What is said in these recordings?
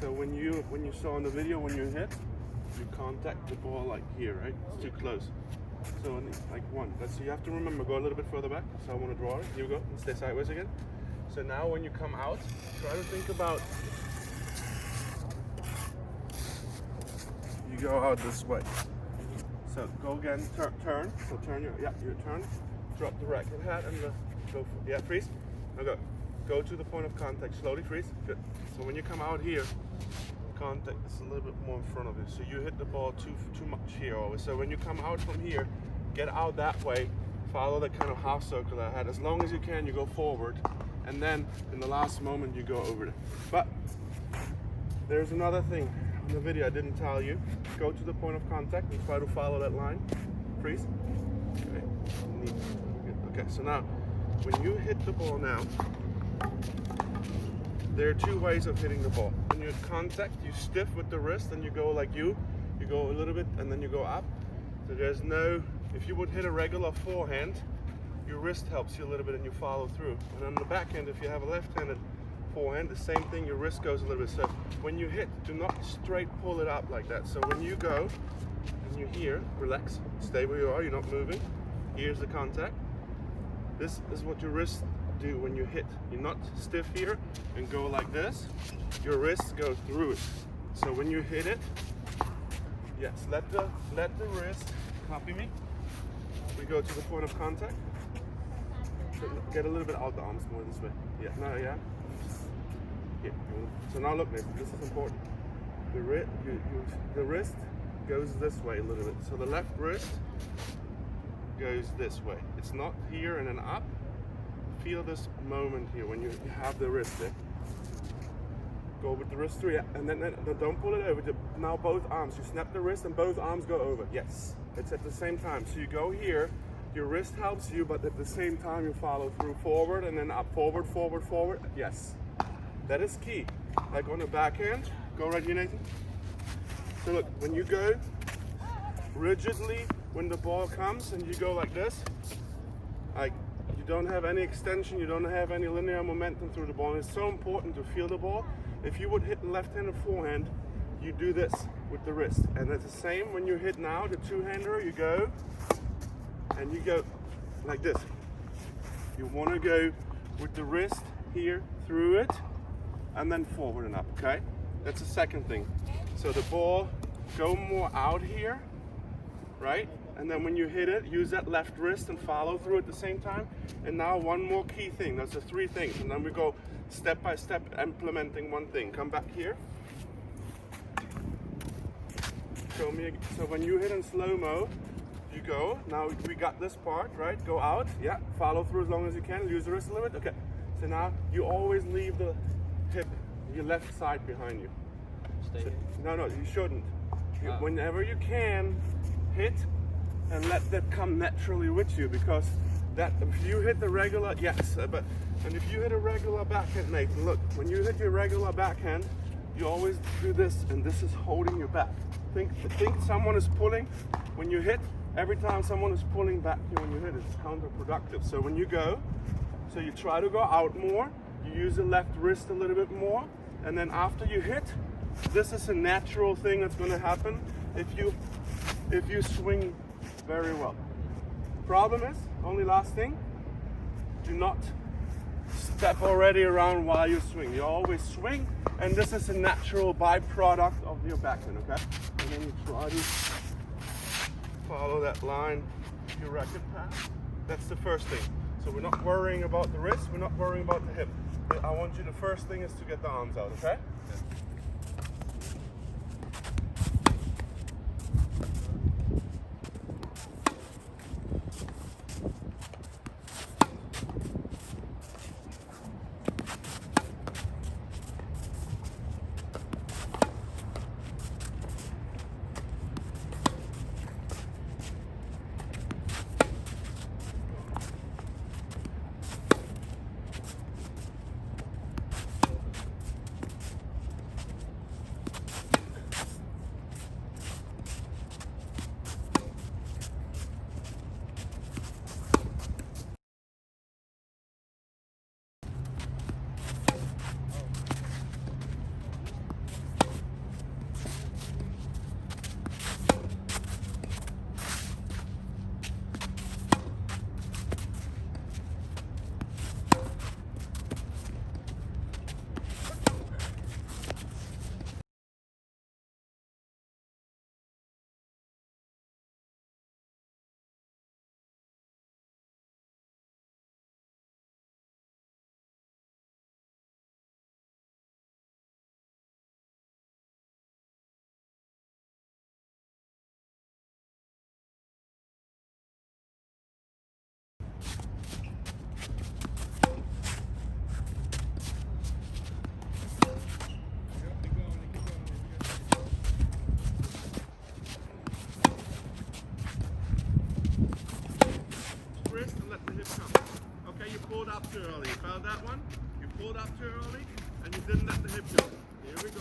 So when you saw in the video, when you hit, you contact the ball like here, right? It's too close. So like one. So you have to remember, go a little bit further back. So I want to draw it. Here we go. And stay sideways again. So now when you come out, try to think about, you go out this way. So go again, turn. So turn your turn. Drop the racket hat and go. Freeze. Now go. Go to the point of contact. Slowly freeze. Good. So when you come out here, contact is a little bit more in front of you. So you hit the ball too much here always. So when you come out from here, get out that way. Follow the kind of half circle I had. As long as you can, you go forward. And then in the last moment you go over there. But there's another thing in the video I didn't tell you. Go to the point of contact and try to follow that line. Freeze. Okay. Okay, so now when you hit the ball now, there are two ways of hitting the ball. When you hit contact, you stiff with the wrist and you go like you go a little bit and then you go up. So there's no, if you would hit a regular forehand, your wrist helps you a little bit and you follow through. And on the backhand, if you have a left-handed forehand, the same thing, your wrist goes a little bit. So when you hit, do not straight pull it up like that. So when you go and you here, relax, stay where you are, you're not moving. Here's the contact. This is what your wrist do when you hit. You're not stiff here and go like this. Your wrist goes through it. So when you hit it, yes, let the wrist, copy me. We go to the point of contact. Get a little bit out the arms more this way. Yeah, no, yeah. Here. So now look, Nathan, this is important. The wrist goes this way a little bit. So the left wrist goes this way. It's not here and then up. Feel this moment here when you have the wrist there. Go with the wrist through, yeah, and then don't pull it over. Now both arms, you snap the wrist and both arms go over. Yes, it's at the same time. So you go here, your wrist helps you, but at the same time you follow through forward and then up, forward, forward, forward. Yes, that is key. Like on the backhand, go right here, Nathan. So look, when you go rigidly, when the ball comes and you go like this, like you don't have any extension, you don't have any linear momentum through the ball. And it's so important to feel the ball. If you would hit left-handed forehand, you do this with the wrist. And it's the same when you hit now, the two-hander, you go and you go like this. You want to go with the wrist here through it and then forward and up, okay? That's the second thing. So the ball, go more out here, right? And then when you hit it, use that left wrist and follow through at the same time. And now one more key thing, that's the three things. And then we go step by step implementing one thing. Come back here. Show me, so when you hit in slow-mo, you go, now we got this part, right? Go out, yeah, follow through as long as you can, use the wrist a little bit, okay. So now you always leave the hip, your left side behind you. Stay here. No, you shouldn't. Whenever you can, hit and let that come naturally with you, because that if you hit the regular, yes, and if you hit a regular backhand, Nathan, look, when you hit your regular backhand, you always do this, and this is holding you back. Think someone is pulling when you hit. Every time someone is pulling back you when you hit, it's counterproductive. So when you go, so you try to go out more, you use the left wrist a little bit more, and then after you hit, this is a natural thing that's going to happen if you swing very well. Problem is, only last thing, do not step already around while you swing. You always swing, and this is a natural byproduct of your backhand, okay? And then you try to follow that line, your racket path. That's the first thing. So we're not worrying about the wrist, we're not worrying about the hip. I want you, the first thing is to get the arms out, okay?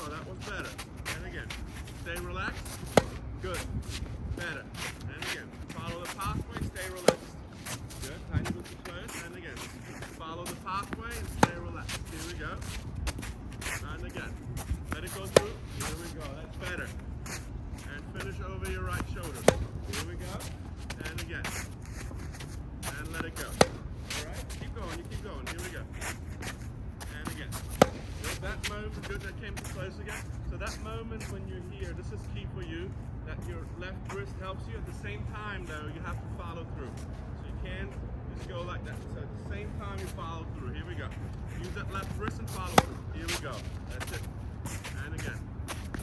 that was better. And again, stay relaxed. Good. Better. And again, follow the pathway, stay relaxed. Good. Tiny bit close. And again, follow the pathway and stay relaxed. Here we go. And again, let it go through. Here we go. That's better. And finish over your right shoulder. Here we go. And again. And let it go. Alright? Keep going. You keep going. Here we go. And again. Good. That moment, good. That came to close again. So that moment when you're here, this is key for you, that your left wrist helps you. At the same time, though, you have to follow through. So you can't just go like that. So at the same time, you follow through. Here we go. Use that left wrist and follow through. Here we go. That's it. And again.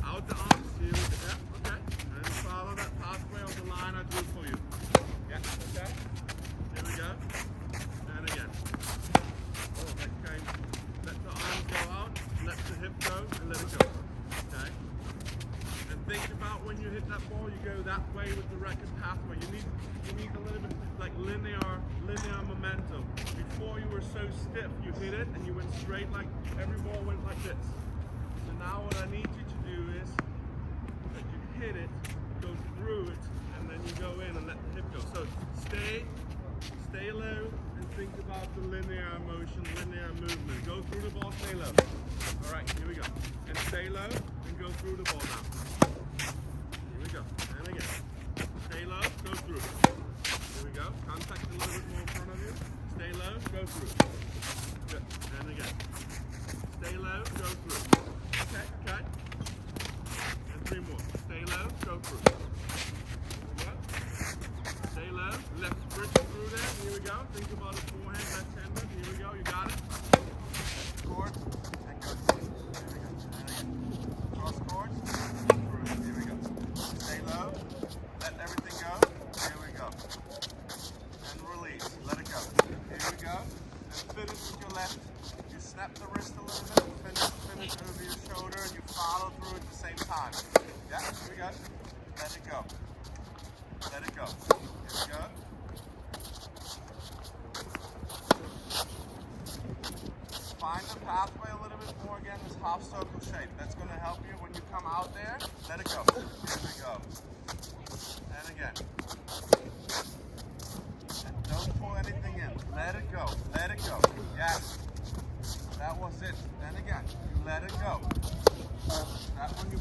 Out the arms. Here we go. Yeah, okay. And follow that pathway on the line I drew for you. Yeah, okay. Here we go. And again. Oh, that came. Let the arms go out. Let the hip go and let it go. Okay. And think about when you hit that ball, you go that way with the record pathway. You need a little bit like linear momentum. Before you were so stiff, you hit it and you went straight, like every ball went like this. So now what I need you to do is that you hit it, go through it, and then you go in and let the hip go. So stay low and think about the linear motion, linear movement. Go through the ball, stay low. All right, here we go. And stay low and go through the ball now. Here we go. And again. Stay low, go through. Here we go. Contact a little bit more in front of you. Stay low, go through. Good. And again. Stay low, go through. Okay, okay. And 3 more. Stay low, go through. Here we go. Stay low. Left bridge through there. Here we go. Think about a forehand, left-hander. Here we go. You got it. Court. And go. Here we go. And again. Cross court. Through. Here we go. Stay low. Let everything go. Here we go. And release. Let it go. Here we go. And finish with your left. You snap the wrist a little bit. Finish over your shoulder, and you follow through at the same time. Yeah. Here we go. Let it go. Let it go. Here we go. Find the pathway a little bit more again, this half circle shape. That's going to help you when you come out there. Let it go. Here we go. And again. And don't pull anything in. Let it go. Let it go. Yes. That was it. Then again. You let it go. That one you